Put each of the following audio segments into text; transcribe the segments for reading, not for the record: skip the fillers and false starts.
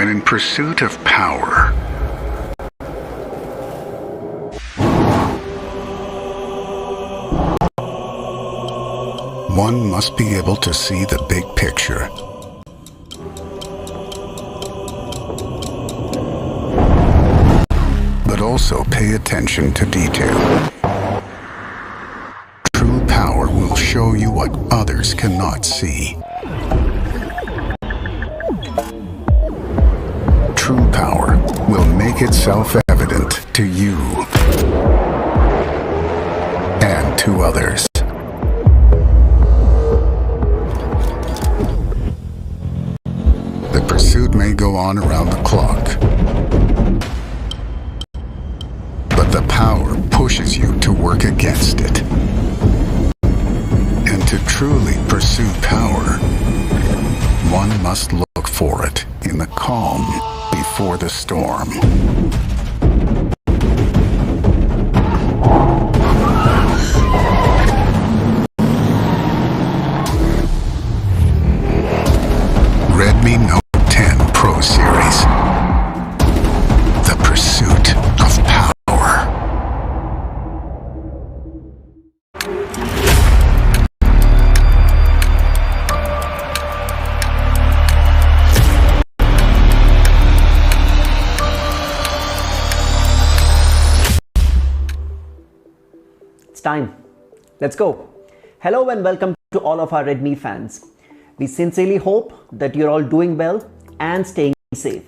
when in pursuit of power, one must be able to see the big picture. But also pay attention to detail. True power will show you what others cannot see. True power will make itself evident to you and to others. The pursuit may go on around the clock, but the power pushes you to work against it. And to truly pursue power, one must look for it in the calm before the storm. Redmi Note 10 Pro Series. The pursuit of power. It's time. Let's go. Hello and welcome to all of our Redmi fans. We sincerely hope that you're all doing well and staying safe.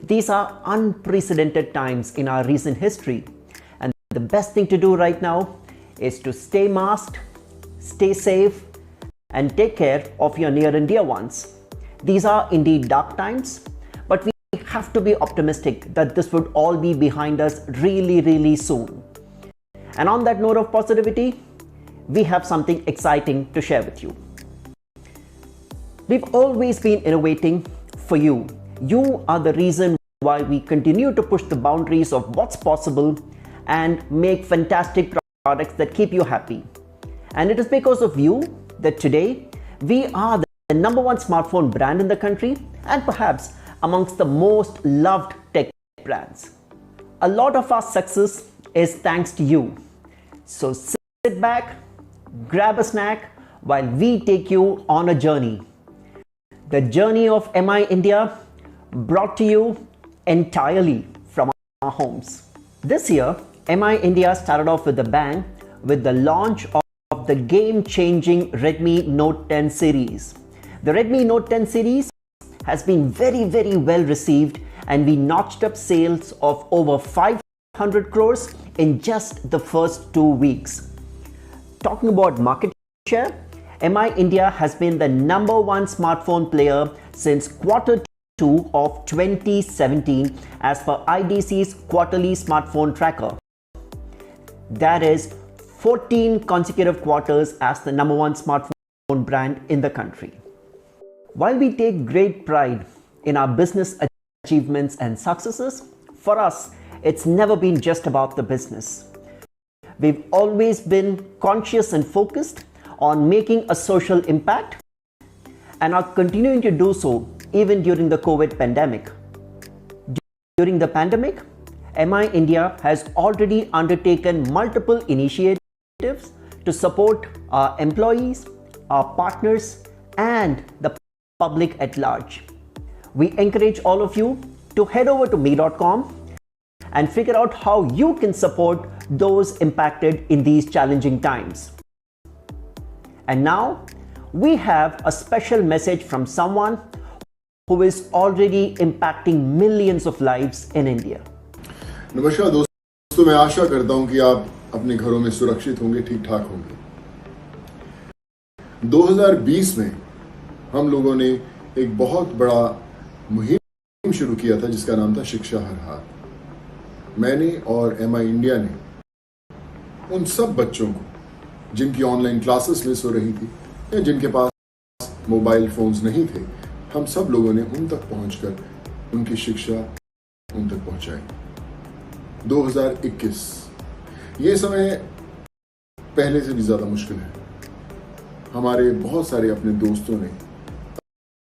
These are unprecedented times in our recent history, and the best thing to do right now is to stay masked, stay safe, and take care of your near and dear ones. These are indeed dark times, but we have to be optimistic that this would all be behind us really soon. And on that note of positivity, we have something exciting to share with you. We've always been innovating for you. You are the reason why we continue to push the boundaries of what's possible and make fantastic products that keep you happy. And it is because of you that today we are the #1 smartphone brand in the country and perhaps amongst the most loved tech brands. A lot of our success is thanks to you. So sit back, grab a snack while we take you on a journey. The journey of MI India, brought to you entirely from our homes. This year, MI India started off with a bang with the launch of the game-changing Redmi Note 10 series. The Redmi Note 10 series has been very well received, and we notched up sales of over 500 crores in just the first 2 weeks. Talking about market share, MI India has been the #1 smartphone player since Q2 of 2017 as per IDC's quarterly smartphone tracker. That is 14 consecutive quarters as the #1 smartphone brand in the country. While we take great pride in our business achievements and successes, for us, it's never been just about the business. We've always been conscious and focused on making a social impact and are continuing to do so even during the COVID pandemic. During the pandemic, MI India has already undertaken multiple initiatives to support our employees, our partners, and the public at large. We encourage all of you to head over to me.com and figure out how you can support those impacted in these challenging times. And now we have a special message from someone who is already impacting millions of lives in India. नमस्कार दोस्तों, मैं आशा करता हूं कि आप अपने घरों में सुरक्षित होंगे, ठीक ठाक होंगे। 2020 में हम लोगों ने एक बहुत बड़ा मुहिम शुरू किया था जिसका नाम था शिक्षा हर हाथ। मैंने और MI इंडिया ने उन सब बच्चों को जिनकी ऑनलाइन क्लासेस मिस हो रही थी या जिनके पास मोबाइल फोन्स नहीं थे, हम सब लोगों ने उन तक पहुंचकर उनकी शिक्षा उन तक पहुंचाई। 2021 ये समय पहले से भी ज्यादा मुश्किल है। हमारे बहुत सारे अपने दोस्तों ने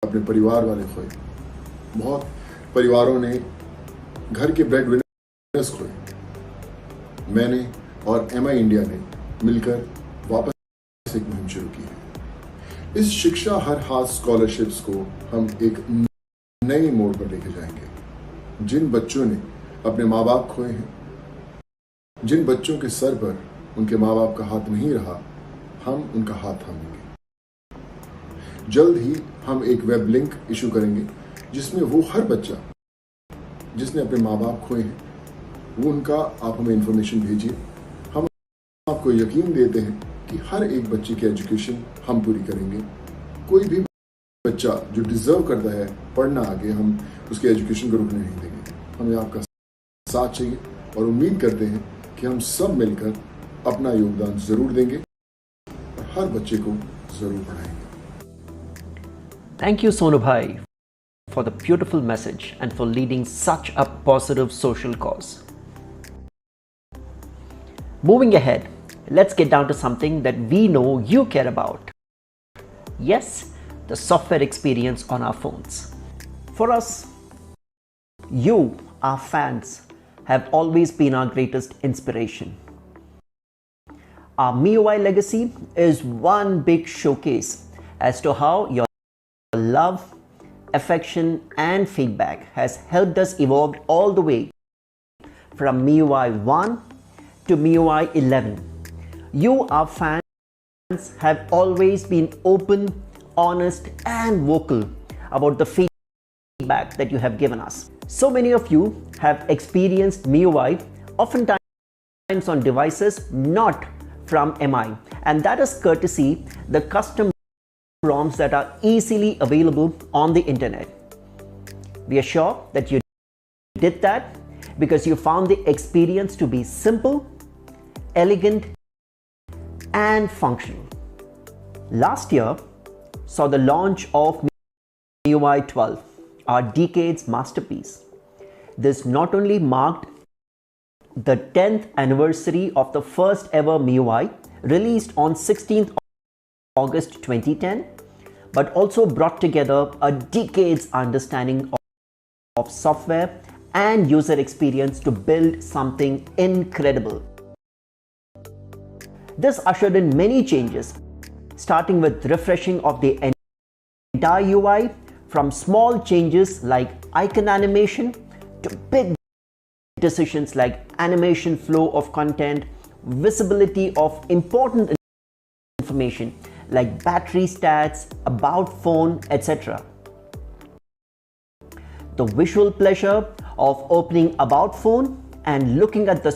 अपने परिवार वाले खोए, बहुत परिवारों ने घर के ब्रेड विनर्स खोए, मैंने और एमआई इंडिया ने मिलकर वापस एक मुहिम शुरू की है। इस शिक्षा हर हाथ स्कॉलरशिप्स को हम एक नए मोड़ पर लेके जाएंगे। जिन बच्चों ने अपने माँ बाप खोए हैं, जिन बच्चों के सर पर उनके माँ बाप का हाथ नहीं रहा, हम उनका हाथ थामेंगे। जल्द ही हम एक वेब लिंक इशू करेंगे जिसमें वो हर बच्चा जिसने अपने माँ बाप खोए हैं, वो उनका आप हमें इंफॉर्मेशन भेजिए। हम आपको यकीन देते हैं कि हर एक बच्चे की एजुकेशन हम पूरी करेंगे। कोई भी बच्चा जो डिजर्व करता है पढ़ना आगे, हम उसके एजुकेशन को रुकने नहीं देंगे। हमें आपका साथ चाहिए और उम्मीद करते हैं कि हम सब मिलकर अपना योगदान जरूर देंगे और हर बच्चे को जरूर पढ़ाएंगे। Thank you, Sonu Bhai, for the beautiful message and for leading such a positive social cause. Moving ahead, let's get down to something that we know you care about. Yes, the software experience on our phones. For us, you, our fans, have always been our greatest inspiration. Our MIUI legacy is one big showcase as to how your love, affection and feedback has helped us evolve all the way from MIUI 1 to MIUI 11. You, our fans, have always been open, honest and vocal about the feedback that you have given us. So many of you have experienced MIUI oftentimes on devices not from MI, and that is courtesy the custom ROMs that are easily available on the internet. We are sure that you did that because you found the experience to be simple, elegant and functional. Last year saw the launch of MIUI 12, our decade's masterpiece. This not only marked the 10th anniversary of the first ever MIUI released on 16th August 2010, but also brought together a decade's understanding of software and user experience to build something incredible. This ushered in many changes, starting with refreshing of the entire UI, from small changes like icon animation to big decisions like animation flow of content, visibility of important information like battery stats, about phone, etc. The visual pleasure of opening about phone and looking at the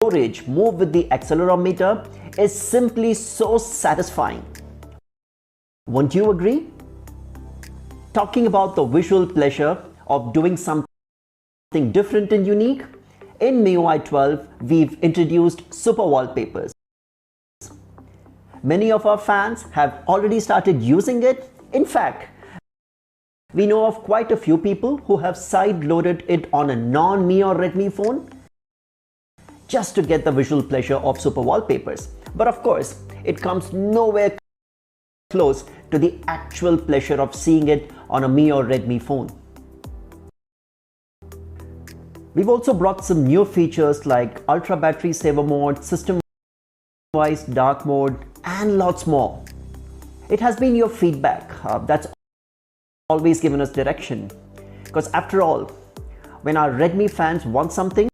storage move with the accelerometer is simply so satisfying. Won't you agree? Talking about the visual pleasure of doing something different and unique, in MIUI 12 we've introduced super wallpapers. Many of our fans have already started using it. In fact, we know of quite a few people who have side-loaded it on a non-Mi or Redmi phone just to get the visual pleasure of super wallpapers. But of course, it comes nowhere close to the actual pleasure of seeing it on a Mi or Redmi phone. We've also brought some new features like ultra battery saver mode, system-wise dark mode, and lots more. It has been your feedback that's always given us direction, because after all, when our Redmi fans want something,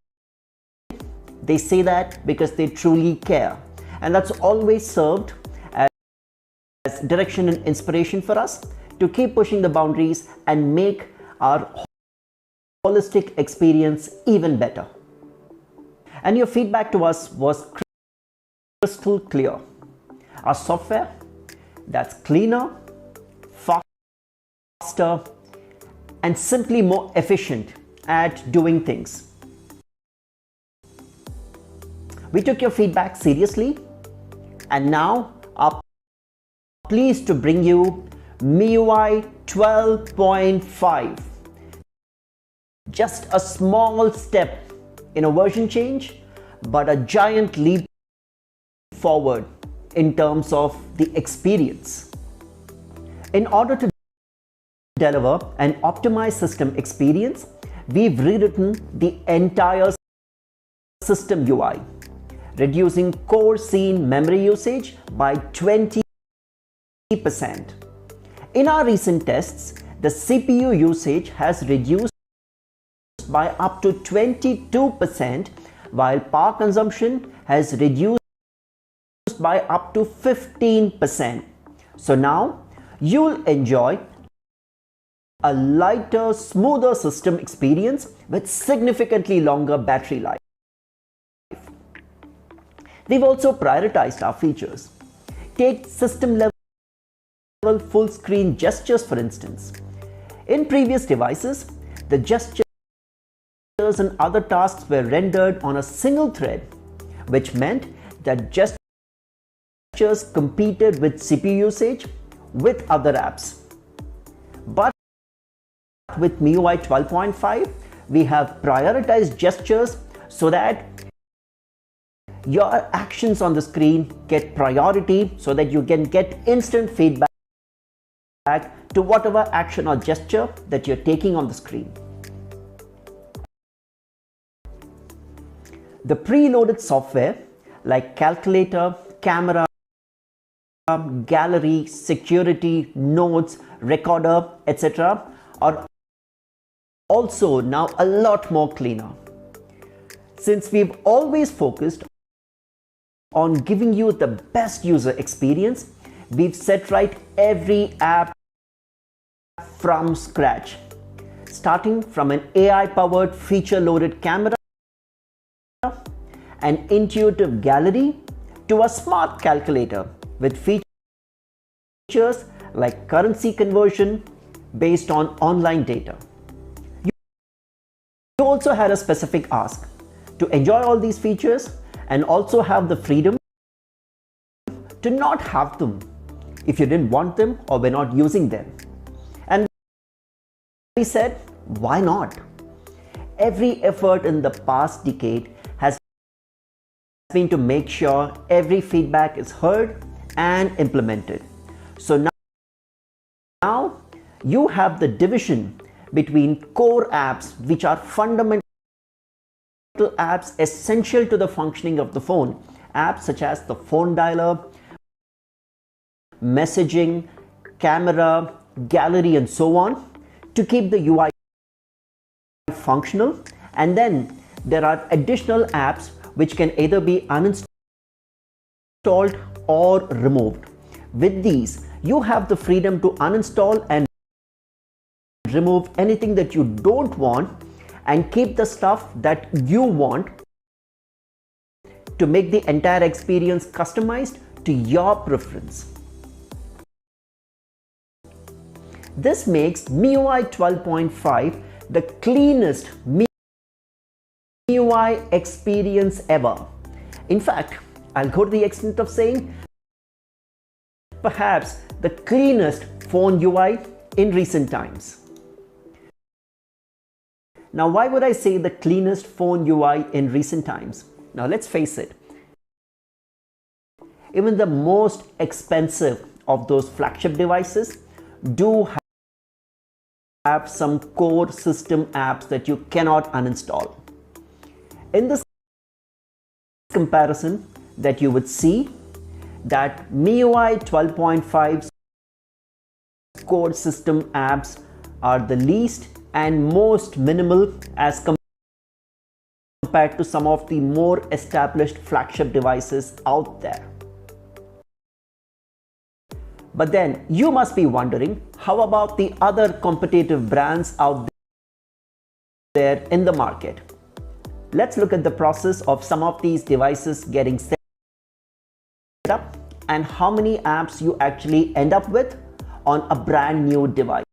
they say that because they truly care, and that's always served as direction and inspiration for us to keep pushing the boundaries and make our holistic experience even better. And your feedback to us was crystal clear. Our software that's cleaner, faster, and simply more efficient at doing things. We took your feedback seriously and now are pleased to bring you MIUI 12.5. Just a small step in a version change, but a giant leap forward in terms of the experience. In order to deliver an optimized system experience, we've rewritten the entire system UI, reducing core scene memory usage by 20%. In our recent tests, the CPU usage has reduced by up to 22%, while power consumption has reduced by up to 15%. So now you'll enjoy a lighter, smoother system experience with significantly longer battery life. We've also prioritized our features. Take system level full screen gestures, for instance. In previous devices, the gestures and other tasks were rendered on a single thread, which meant that gestures competed with CPU usage with other apps. But with MIUI 12.5, we have prioritized gestures so that your actions on the screen get priority, so that you can get instant feedback to whatever action or gesture that you're taking on the screen. The preloaded software like calculator, camera, gallery, security, notes, recorder, etc. are also now a lot more cleaner. Since we've always focused on giving you the best user experience, we've set right every app from scratch, starting from an AI-powered feature-loaded camera, an intuitive gallery, to a smart calculator with features like currency conversion based on online data. You also had a specific ask to enjoy all these features and also have the freedom to not have them if you didn't want them or were not using them. And we said, why not? Every effort in the past decade has been to make sure every feedback is heard and implemented. So now you have the division between core apps, which are fundamental apps essential to the functioning of the phone, apps such as the phone dialer, messaging, camera, gallery, and so on, to keep the UI functional. And then there are additional apps which can either be uninstalled or removed. With these, you have the freedom to uninstall and remove anything that you don't want and keep the stuff that you want to make the entire experience customized to your preference. This makes MIUI 12.5 the cleanest MIUI experience ever. In fact, I'll go to the extent of saying perhaps the cleanest phone UI in recent times. Now, why would I say the cleanest phone UI in recent times? Now, let's face it. Even the most expensive of those flagship devices do have some core system apps that you cannot uninstall. In this comparison, that you would see that MIUI 12.5's core system apps are the least and most minimal as compared to some of the more established flagship devices out there. But then you must be wondering, how about the other competitive brands out there in the market? Let's look at the process of some of these devices getting set up and how many apps you actually end up with on a brand new device.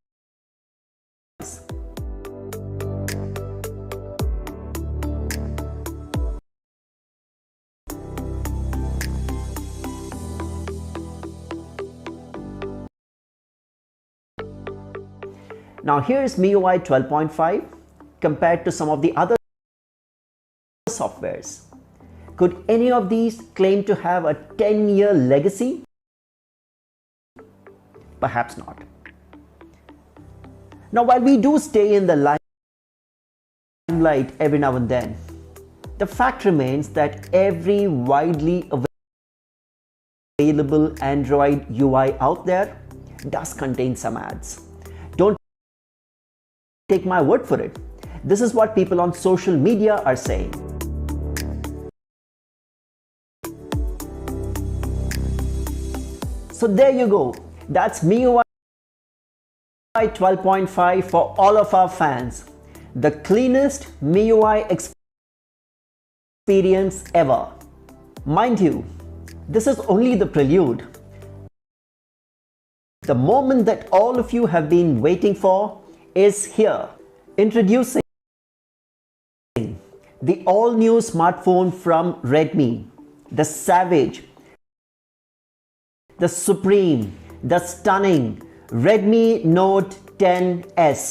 Now here's MIUI 12.5 compared to some of the other softwares. Could any of these claim to have a 10-year legacy? Perhaps not. Now, while we do stay in the limelight every now and then, the fact remains that every widely available Android UI out there does contain some ads. Don't take my word for it. This is what people on social media are saying. So there you go. That's MIUI 12.5 for all of our fans. The cleanest MIUI experience ever. Mind you, this is only the prelude. The moment that all of you have been waiting for is here. Introducing the all-new smartphone from Redmi, the Savage, the supreme, the stunning Redmi Note 10S.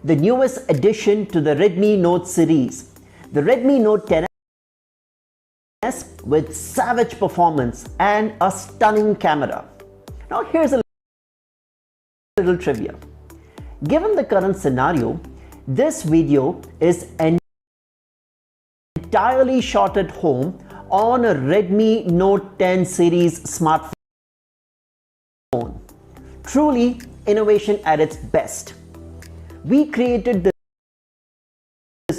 The newest addition to the Redmi Note series, the Redmi Note 10S with savage performance and a stunning camera. Now here's a little trivia. Given the current scenario, this video is entirely shot at home on a Redmi Note 10 series smartphone. Truly innovation at its best. We created this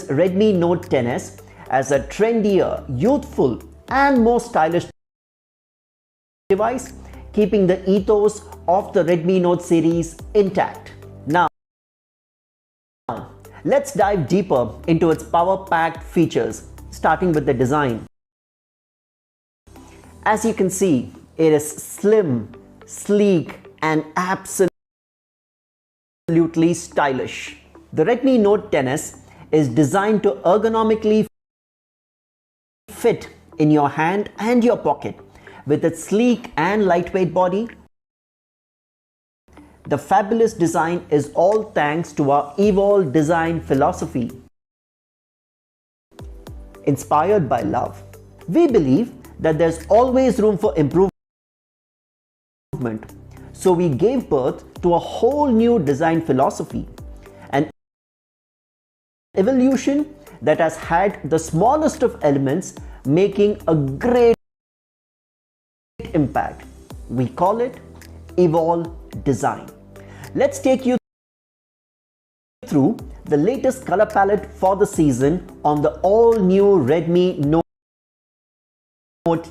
Redmi Note 10S as a trendier, youthful and more stylish device, keeping the ethos of the Redmi Note series intact. Now, let's dive deeper into its power-packed features, starting with the design. As you can see, it is slim, sleek and absolutely stylish. The Redmi Note 10S is designed to ergonomically fit in your hand and your pocket with its sleek and lightweight body. The fabulous design is all thanks to our Evolve design philosophy. Inspired by love, we believe that there's always room for improvement. So we gave birth to a whole new design philosophy, an evolution that has had the smallest of elements making a great impact. We call it Evolve design. Let's take you through the latest color palette for the season on the all-new Redmi Note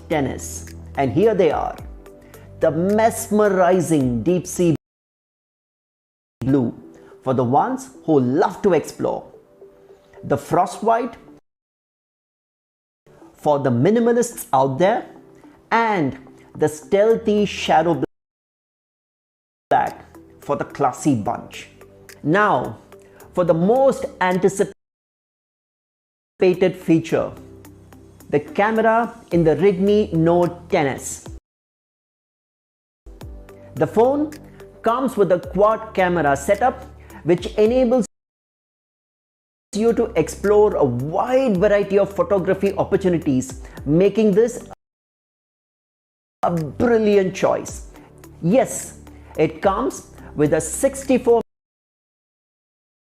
10S. And here they are. The mesmerizing deep sea blue for the ones who love to explore. The frost white for the minimalists out there, and the stealthy shadow black for the classy bunch. Now, for the most anticipated feature, the camera in the Redmi Note 10S. The phone comes with a quad camera setup which enables you to explore a wide variety of photography opportunities, making this a brilliant choice. Yes, it comes with a 64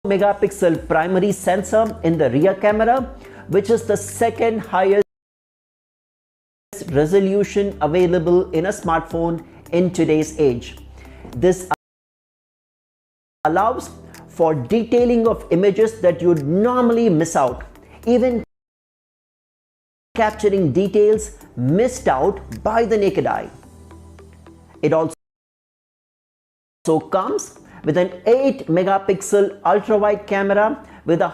megapixel primary sensor in the rear camera, which is the second highest resolution available in a smartphone in today's age. This allows for detailing of images that you'd normally miss out, even capturing details missed out by the naked eye. It also comes with an 8 megapixel ultra-wide camera with a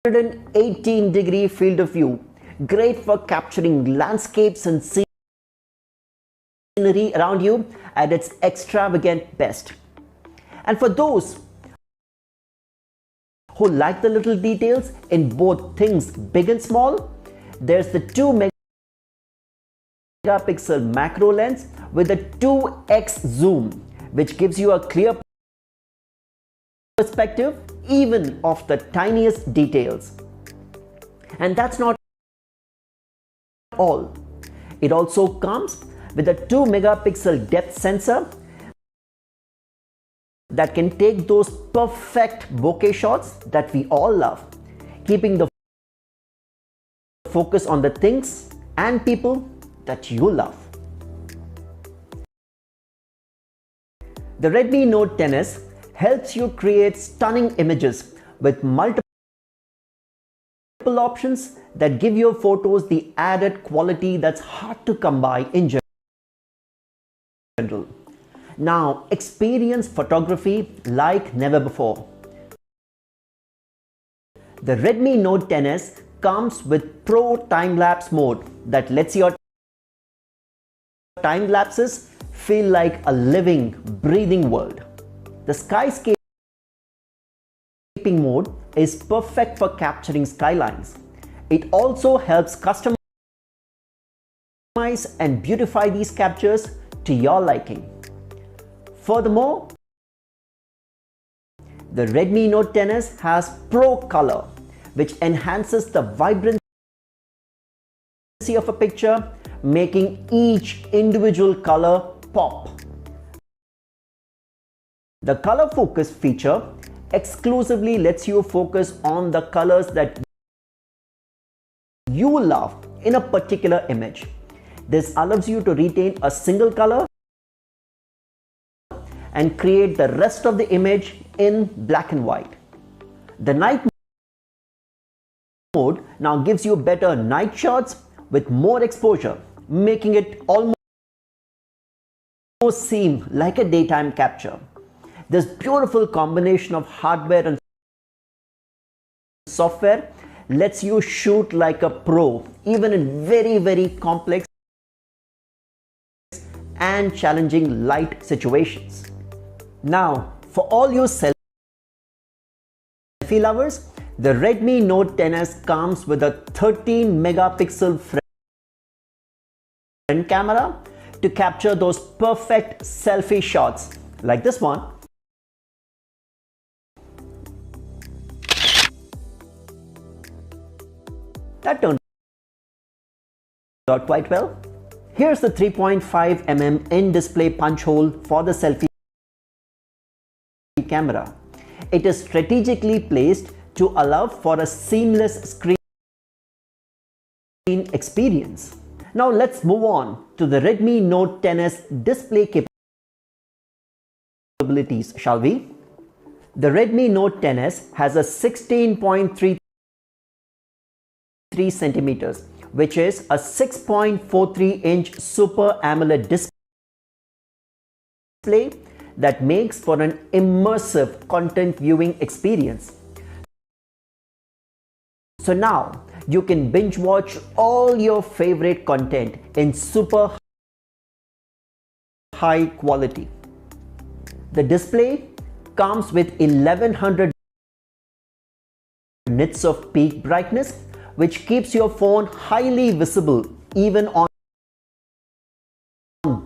118-degree field of view, great for capturing landscapes and scenery around you at its extravagant best. And for those who like the little details in both things big and small, there's the 2 megapixel macro lens with a 2x zoom, which gives you a clear perspective even of the tiniest details. And that's not all. It also comes with a 2 megapixel depth sensor that can take those perfect bokeh shots that we all love, keeping the focus on the things and people that you love. The Redmi Note 10s helps you create stunning images with multiple options that give your photos the added quality that's hard to come by in general. Now, experience photography like never before. The Redmi Note 10s comes with Pro time-lapse mode that lets your time lapses feel like a living, breathing world. The skyscaping mode is perfect for capturing skylines. It also helps customize and beautify these captures to your liking. Furthermore, the Redmi Note 10s has Pro Color, which enhances the vibrancy of a picture, making each individual color pop. The color focus feature exclusively lets you focus on the colors that you love in a particular image. This allows you to retain a single color and create the rest of the image in black and white. The night mode now gives you better night shots with more exposure, making it almost seem like a daytime capture. This beautiful combination of hardware and software lets you shoot like a pro, even in very complex and challenging light situations. Now, for all you selfie lovers, the Redmi Note 10s comes with a 13 megapixel front camera to capture those perfect selfie shots like this one. That turned out quite well. Here's the 3.5 mm in-display punch hole for the selfie camera. It is strategically placed to allow for a seamless screen experience. Now let's move on to the Redmi Note 10s display capabilities, shall we? The Redmi Note 10s has a 16.33 centimeters, which is a 6.43-inch Super AMOLED display that makes for an immersive content viewing experience. So now you can binge watch all your favorite content in super high quality. The display comes with 1100 nits of peak brightness, which keeps your phone highly visible even on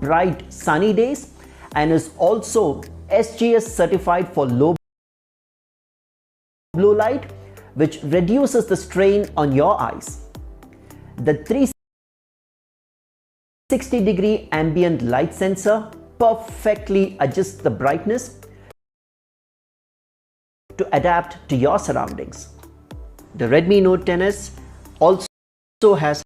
bright sunny days, and is also SGS certified for low blue light, which reduces the strain on your eyes. The 360-degree ambient light sensor perfectly adjusts the brightness to adapt to your surroundings. The Redmi Note 10s also has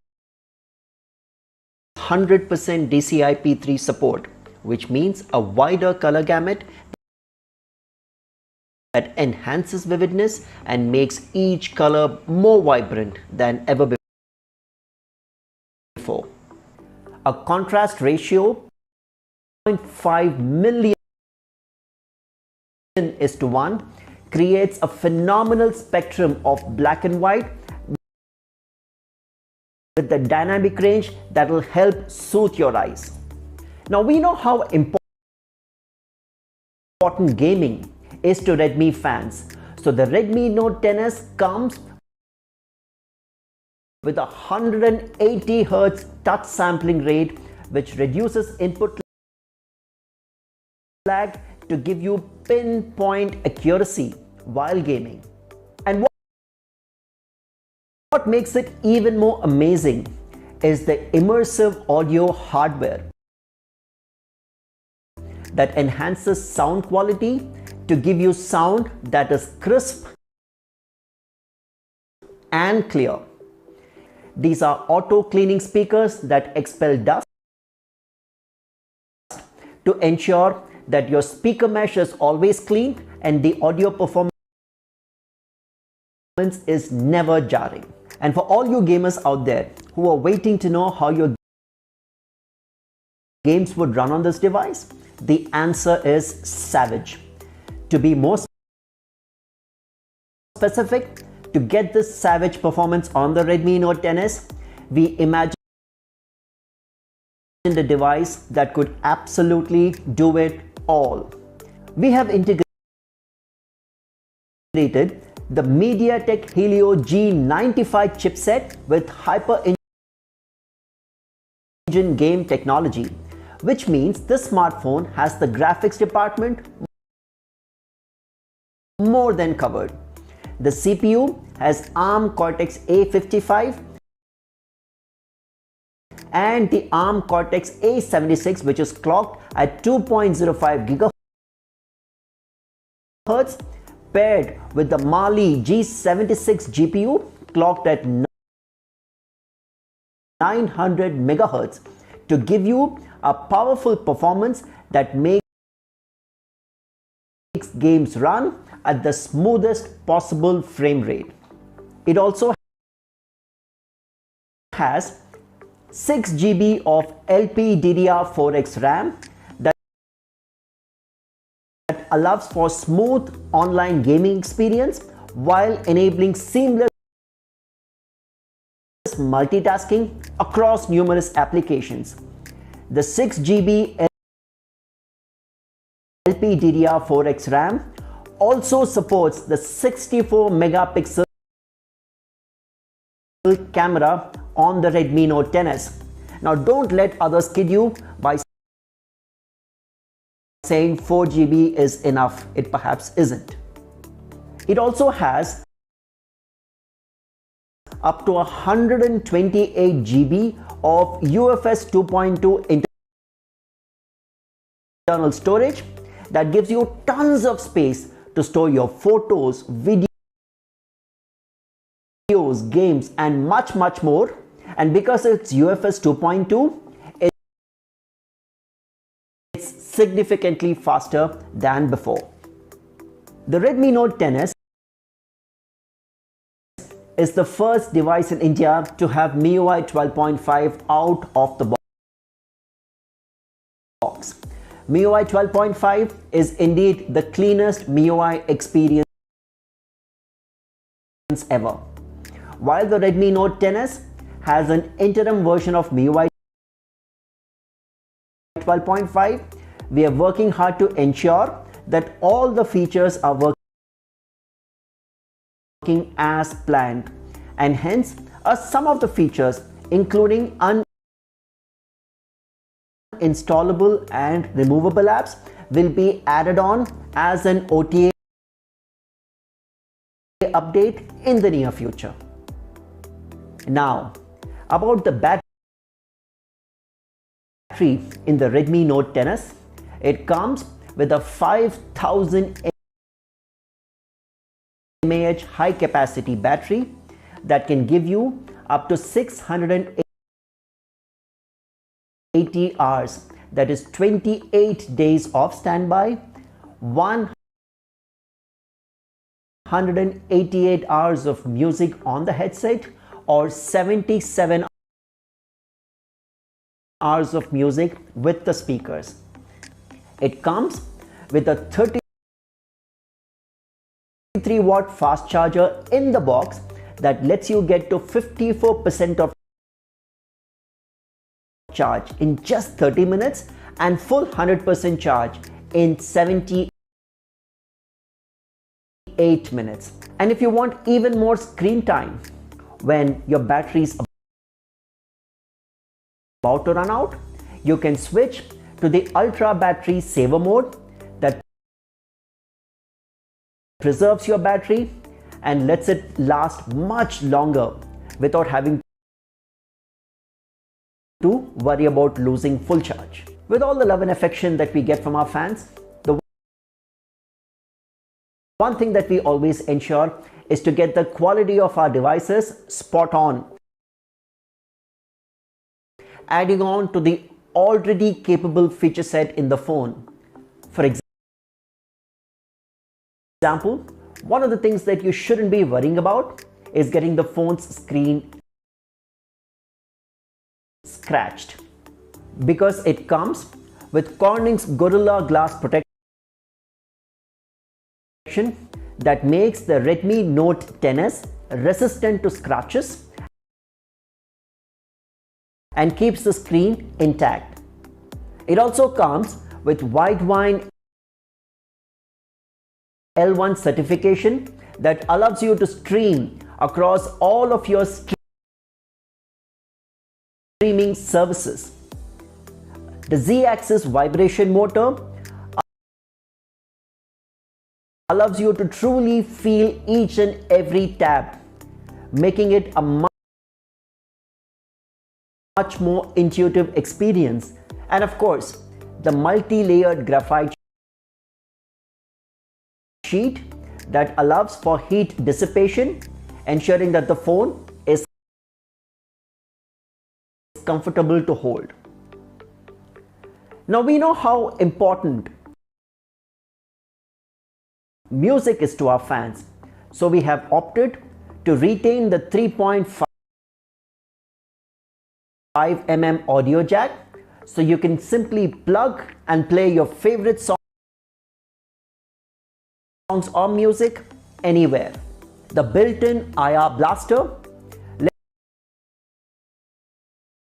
100% DCI-P3 support, which means a wider color gamut that enhances vividness and makes each color more vibrant than ever before. A contrast ratio 0.5 million is to 1 creates a phenomenal spectrum of black and white with the dynamic range that will help soothe your eyes. Now we know how important gaming is to Redmi fans. So the Redmi Note 10s comes with a 180 Hz touch sampling rate, which reduces input lag to give you pinpoint accuracy while gaming. And what makes it even more amazing is the immersive audio hardware. that enhances sound quality to give you sound that is crisp and clear. These are auto cleaning speakers that expel dust to ensure that your speaker mesh is always clean and the audio performance is never jarring. And for all you gamers out there who are waiting to know how your games would run on this device, the answer is savage. To be more specific, to get this savage performance on the Redmi Note 10s, we imagined a device that could absolutely do it all. We have integrated the MediaTek Helio G95 chipset with Hyper Engine game technology, which means this smartphone has the graphics department more than covered. The CPU has ARM Cortex A55 and the ARM Cortex A76, which is clocked at 2.05 GHz, paired with the Mali G76 GPU clocked at 900 MHz to give you a powerful performance that makes games run at the smoothest possible frame rate. It also has 6 GB of LPDDR4X RAM that allows for smooth online gaming experience while enabling seamless multitasking across numerous applications. The 6 GB LPDDR4X RAM also supports the 64 megapixel camera on the Redmi Note 10s. Now don't let others kid you by saying 4 GB is enough. It perhaps isn't. It also has up to 128 GB of UFS 2.2 internal storage that gives you tons of space to store your photos, videos, games and much more. And because it's UFS 2.2, it's significantly faster than before. The Redmi Note 10s is the first device in India to have MIUI 12.5 out of the box. MIUI 12.5 is indeed the cleanest MIUI experience ever. While the Redmi Note 10s has an interim version of MIUI 12.5, we are working hard to ensure that all the features are working as planned, and hence some of the features including uninstallable and removable apps will be added on as an OTA update in the near future. Now about the battery in the Redmi Note 10s, it comes with a 5000 mAh high capacity battery that can give you up to 680 hours, that is 28 days of standby, 188 hours of music on the headset, or 77 hours of music with the speakers. It comes with a 33-watt fast charger in the box that lets you get to 54% of charge in just 30 minutes and full 100% charge in 78 minutes. And if you want even more screen time when your battery is about to run out, you can switch to the Ultra Battery Saver mode that preserves your battery and lets it last much longer without having to worry about losing full charge. With all the love and affection that we get from our fans, the one thing that we always ensure is to get the quality of our devices spot on, adding on to the already capable feature set in the phone. For example, one of the things that you shouldn't be worrying about is getting the phone's screen scratched, because it comes with Corning's Gorilla Glass protection that makes the Redmi Note 10s resistant to scratches and keeps the screen intact. It also comes with Widevine L1 certification that allows you to stream across all of your streaming services. The Z-axis vibration motor allows you to truly feel each and every tab, making it a much more intuitive experience. And of course, the multi-layered graphite sheet that allows for heat dissipation, ensuring that the phone is comfortable to hold. Now we know how important music is to our fans, so we have opted to retain the 3.5 mm audio jack, so you can simply plug and play your favorite songs or music anywhere. The built-in IR blaster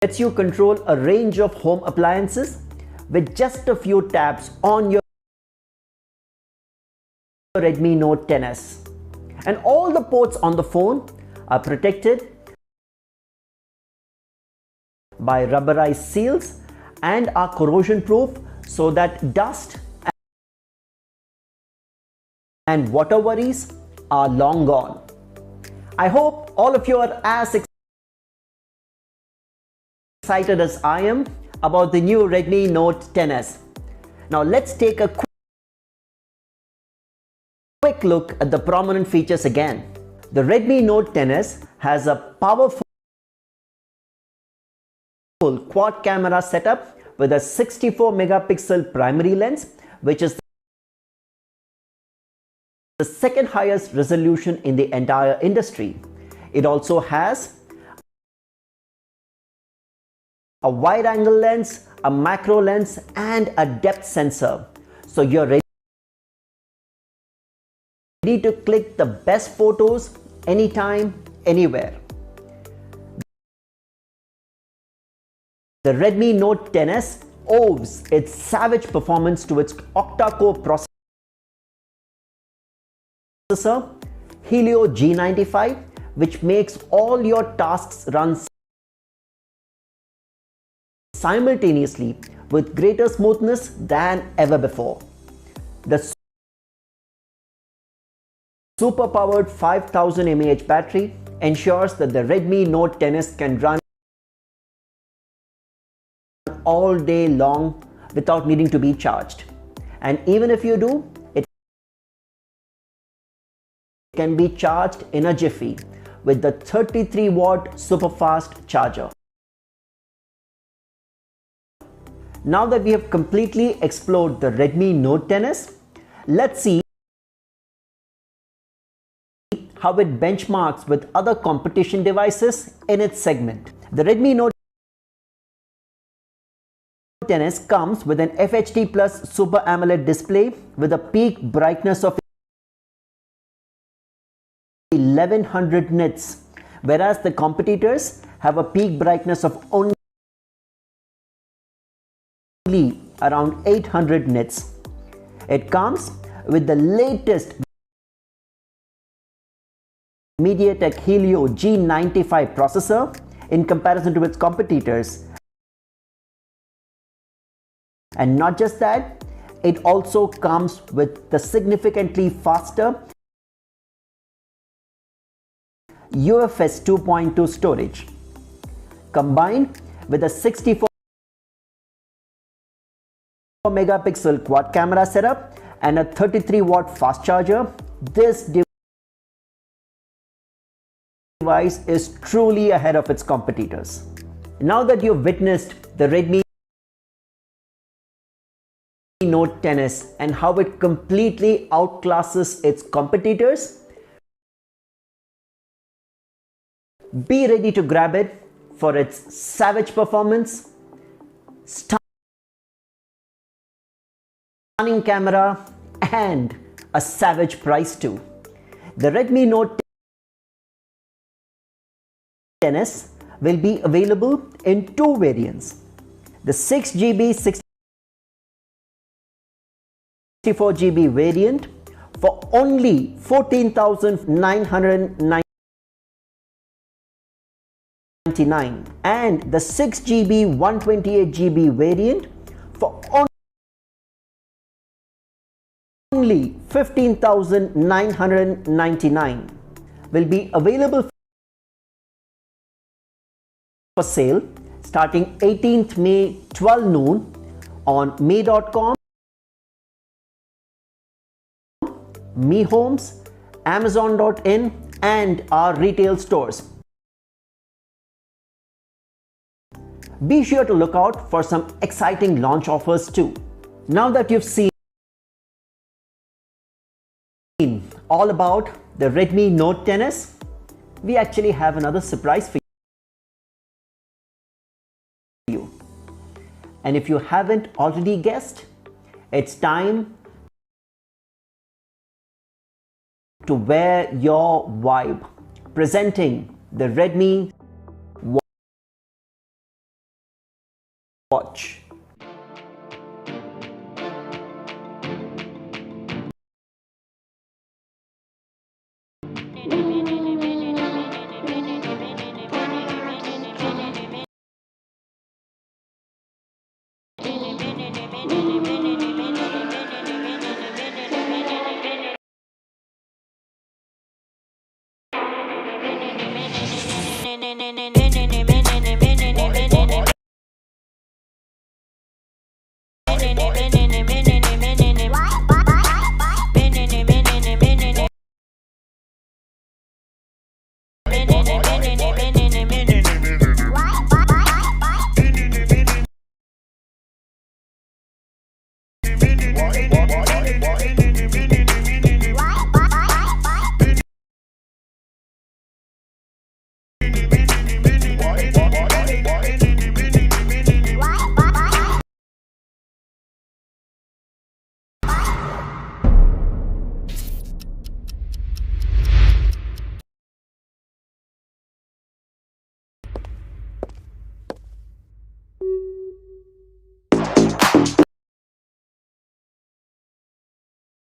lets you control a range of home appliances with just a few taps on your Redmi Note 10s. And all the ports on the phone are protected by rubberized seals and are corrosion proof, so that dust and water worries are long gone. I hope all of you are as excited as I am about the new Redmi Note 10s. Now let's take a quick look at the prominent features again. The Redmi Note 10s has a powerful quad camera setup with a 64 megapixel primary lens, which is the second highest resolution in the entire industry. It also has a wide angle lens, a macro lens, and a depth sensor, so you're ready to click the best photos anytime, anywhere. The Redmi Note 10s owes its savage performance to its octa-core processor, Helio G95, which makes all your tasks run simultaneously with greater smoothness than ever before. The super-powered 5000 mAh battery ensures that the Redmi Note 10s can run all day long without needing to be charged. And even if you do, it can be charged in a jiffy with the 33-watt super-fast charger. Now that we have completely explored the Redmi Note 10s, let's see how it benchmarks with other competition devices in its segment. The Redmi Note 10s comes with an FHD Plus Super AMOLED display with a peak brightness of 1100 nits, whereas the competitors have a peak brightness of only around 800 nits. It comes with the latest MediaTek Helio G95 processor in comparison to its competitors. And not just that, it also comes with the significantly faster UFS 2.2 storage, combined with a 64 megapixel quad camera setup and a 33-watt fast charger, this device is truly ahead of its competitors. Now that you've witnessed the Redmi Note 10s and how it completely outclasses its competitors, be ready to grab it for its savage performance, stunning camera and a savage price too. The Redmi Note 10s will be available in two variants. The 6GB, 64GB variant for only 14,999 and the 6GB, 128GB variant for only 15,999 will be available for sale starting 18th May 12 noon on May.com, Mi Homes, Amazon.in and our retail stores. Be sure to look out for some exciting launch offers too. Now that you've seen all about the Redmi Note 10s, we actually have another surprise for you. And if you haven't already guessed, it's time to wear your vibe. Presenting the Redmi Watch.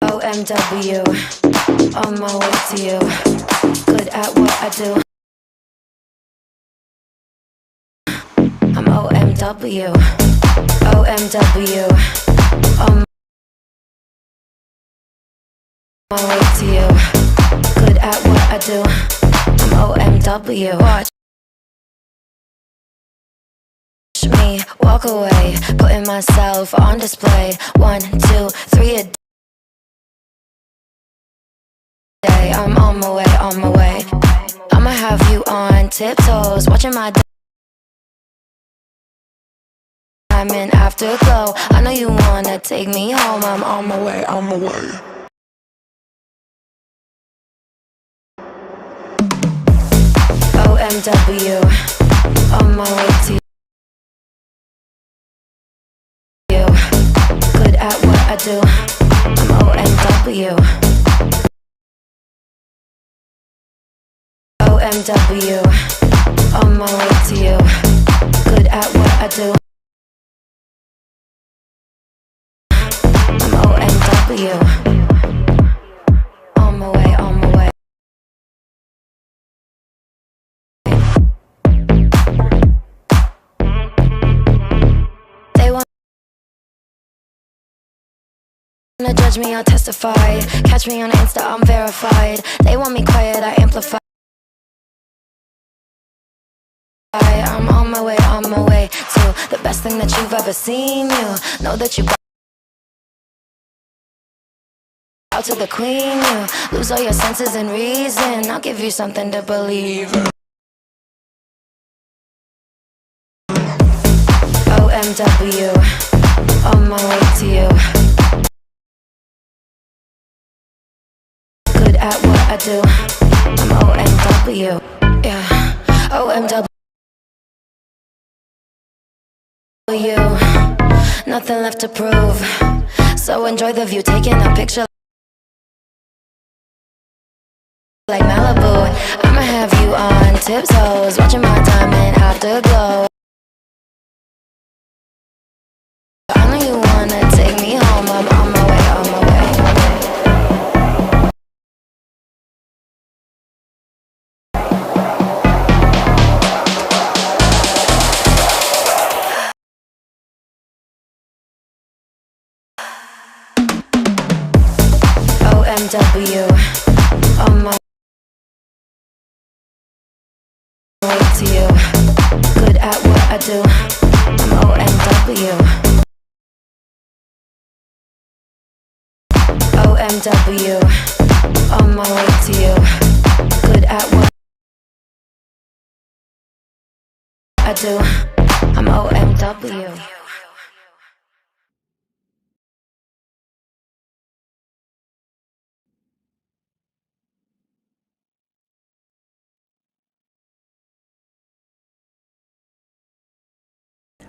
OMW, on my way to you, good at what I do. I'm OMW, OMW, on my way to you, good at what I do. I'm OMW, watch me walk away, putting myself on display. 1, 2, 3 a day. I'm on my way, on my way. I'ma have you on tiptoes, watching my diamond afterglow. I know you wanna take me home. I'm on my way, on my way. OMW, on my way to you, good at what I do. I'm OMW, OMW, on my way to you, good at what I do. I'm OMW, on my way, on my way. They wanna judge me, I'll testify. Catch me on Insta, I'm verified. They want me quiet, I amplify. I'm on my way to the best thing that you've ever seen. You know that you bow to the queen. You lose all your senses and reason. I'll give you something to believe in. OMW, on my way to you. Good at what I do. I'm OMW, yeah. OMW. Nothing left to prove, so enjoy the view. Taking a picture like Malibu. I'ma have you on tiptoes, watching my diamond afterglow. I know you wanna take me home. I'm on my way, on my way. OMW, on my way to you. Good at what I do. I'm OMW. OMW, on my way to you. Good at what I do. I'm OMW.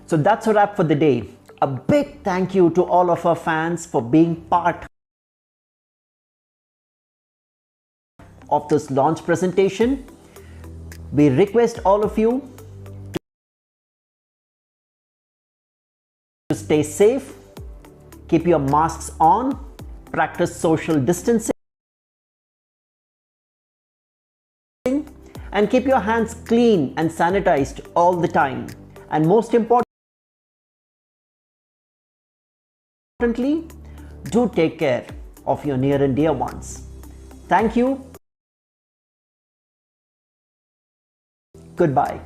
So that's a wrap for the day. A big thank you to all of our fans for being part of this launch presentation. We request all of you to stay safe, keep your masks on, practice social distancing, and keep your hands clean and sanitized all the time. And most importantly, do take care of your near and dear ones. Thank you. Goodbye.